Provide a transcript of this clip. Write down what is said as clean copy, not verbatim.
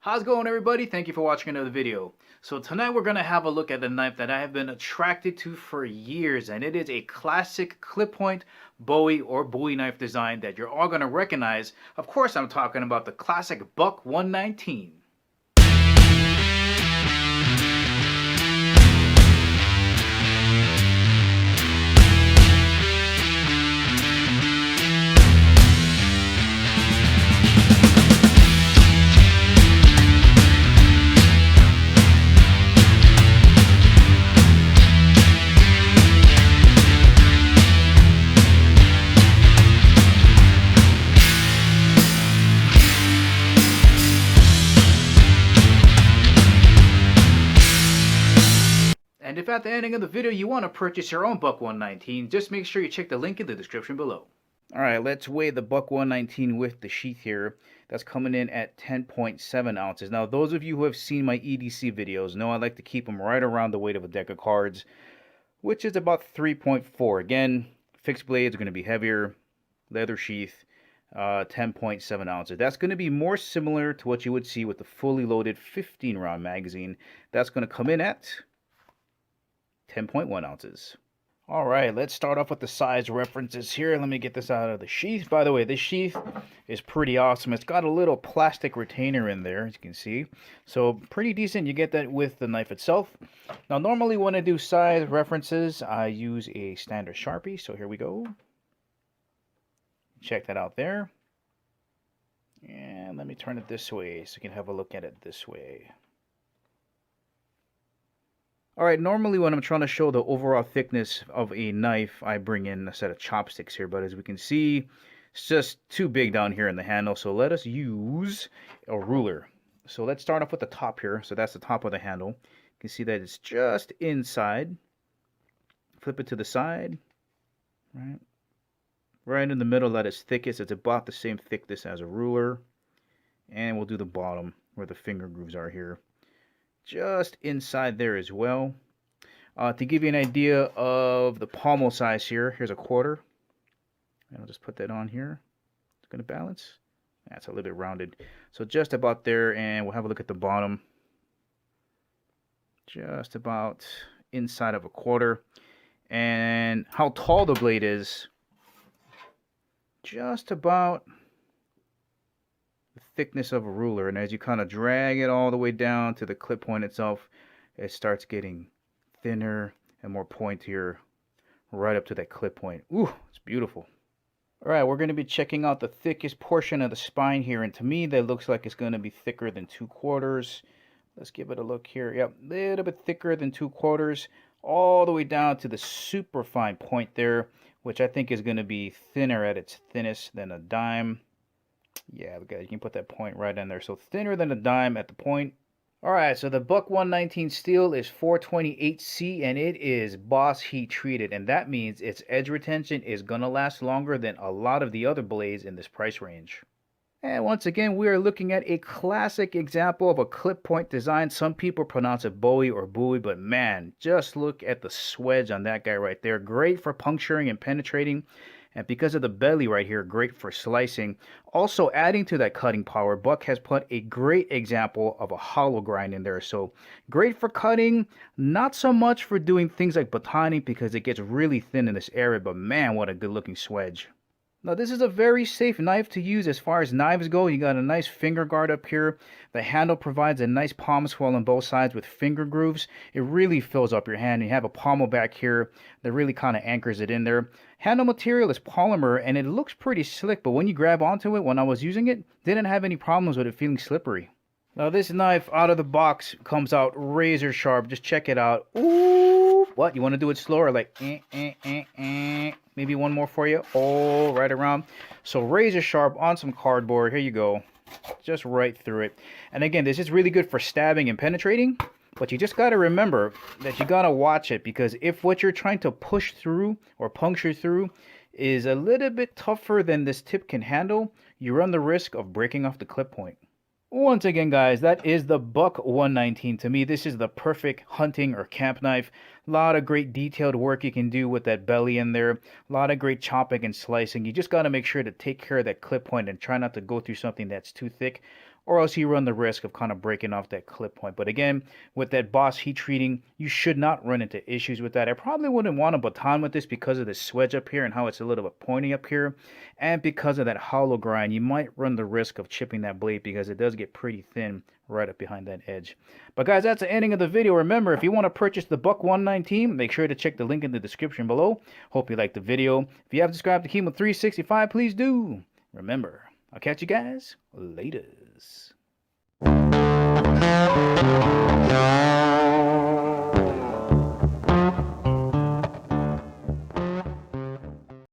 How's it going, everybody? Thank you for watching another video. So tonight we're going to have a look at the knife that I have been attracted to for years, and it is a classic clip point Bowie or Bowie knife design that you're all going to recognize. Of course, I'm talking about the classic Buck 119. And if at the ending of the video you want to purchase your own Buck 119, just make sure you check the link in the description below. Alright, let's weigh the Buck 119 with the sheath here. That's coming in at 10.7 ounces. Now, those of you who have seen my EDC videos know I like to keep them right around the weight of a deck of cards, which is about 3.4. Again, fixed blades are going to be heavier, leather sheath, 10.7 ounces. That's going to be more similar to what you would see with the fully loaded 15-round magazine. That's going to come in at 10.1 ounces. All right, let's start off with the size references here. Let me get this out of the sheath. By the way, this sheath is pretty awesome. It's got a little plastic retainer in there, as you can see. So pretty decent. You get that with the knife itself. Now, normally when I do size references, I use a standard Sharpie. So here we go. Check that out there. And let me turn it this way so you can have a look at it this way. Alright, normally when I'm trying to show the overall thickness of a knife, I bring in a set of chopsticks here, but as we can see, it's just too big down here in the handle, so let us use a ruler. So let's start off with the top here. So that's the top of the handle. You can see that it's just inside. Flip it to the side. Right in the middle at its thickest. It's about the same thickness as a ruler. And we'll do the bottom where the finger grooves are here. Just inside there as well. To give you an idea of the pommel size here, here's a quarter. And I'll just put that on here. It's going to balance. That's a little bit rounded. So just about there, and we'll have a look at the bottom. Just about inside of a quarter. And how tall the blade is, just about the thickness of a ruler, and as you kind of drag it all the way down to the clip point itself, it starts getting thinner and more pointier right up to that clip point. Ooh, it's beautiful. Alright, we're going to be checking out the thickest portion of the spine here, and to me that looks like it's going to be thicker than 2/4. Let's give it a look here. Yep, a little bit thicker than 2/4, all the way down to the super fine point there, which I think is going to be thinner at its thinnest than a dime. Yeah, you can put that point right in there. So thinner than a dime at the point. Alright, so the Buck 119 steel is 428C, and it is Boss heat treated, and that means its edge retention is going to last longer than a lot of the other blades in this price range. And once again, we are looking at a classic example of a clip point design. Some people pronounce it Bowie or Bowie, but man, just look at the swedge on that guy right there. Great for puncturing and penetrating. And because of the belly right here, great for slicing. Also adding to that cutting power, Buck has put a great example of a hollow grind in there. So great for cutting, not so much for doing things like batoning because it gets really thin in this area, but man, what a good looking swedge. Now this is a very safe knife to use as far as knives go. You got a nice finger guard up here. The handle provides a nice palm swell on both sides with finger grooves. It really fills up your hand. You have a pommel back here that really kind of anchors it in there. Handle material is polymer and it looks pretty slick, but when you grab onto it, when I was using it, didn't have any problems with it feeling slippery. Now this knife out of the box comes out razor sharp. Just check it out. Ooh, what? You want to do it slower? Like, maybe one more for you. Oh, right around. So razor sharp on some cardboard. Here you go. Just right through it. And again, this is really good for stabbing and penetrating. But you just got to remember that you got to watch it, because if what you're trying to push through or puncture through is a little bit tougher than this tip can handle, you run the risk of breaking off the clip point. Once again, guys, that is the Buck 119. To me, this is the perfect hunting or camp knife. A lot of great detailed work you can do with that belly in there. A lot of great chopping and slicing. You just got to make sure to take care of that clip point and try not to go through something that's too thick. or else you run the risk of kind of breaking off that clip point. But again, with that Boss heat treating, you should not run into issues with that. I probably wouldn't want a baton with this because of the swedge up here and how it's a little bit pointy up here, and because of that hollow grind, you might run the risk of chipping that blade because it does get pretty thin right up behind that edge. But guys, that's the ending of the video. Remember, if you want to purchase the Buck 119, make sure to check the link in the description below. Hope you liked the video. If you haven't subscribed to Kimo 365, please do. Remember, I'll catch you guys later.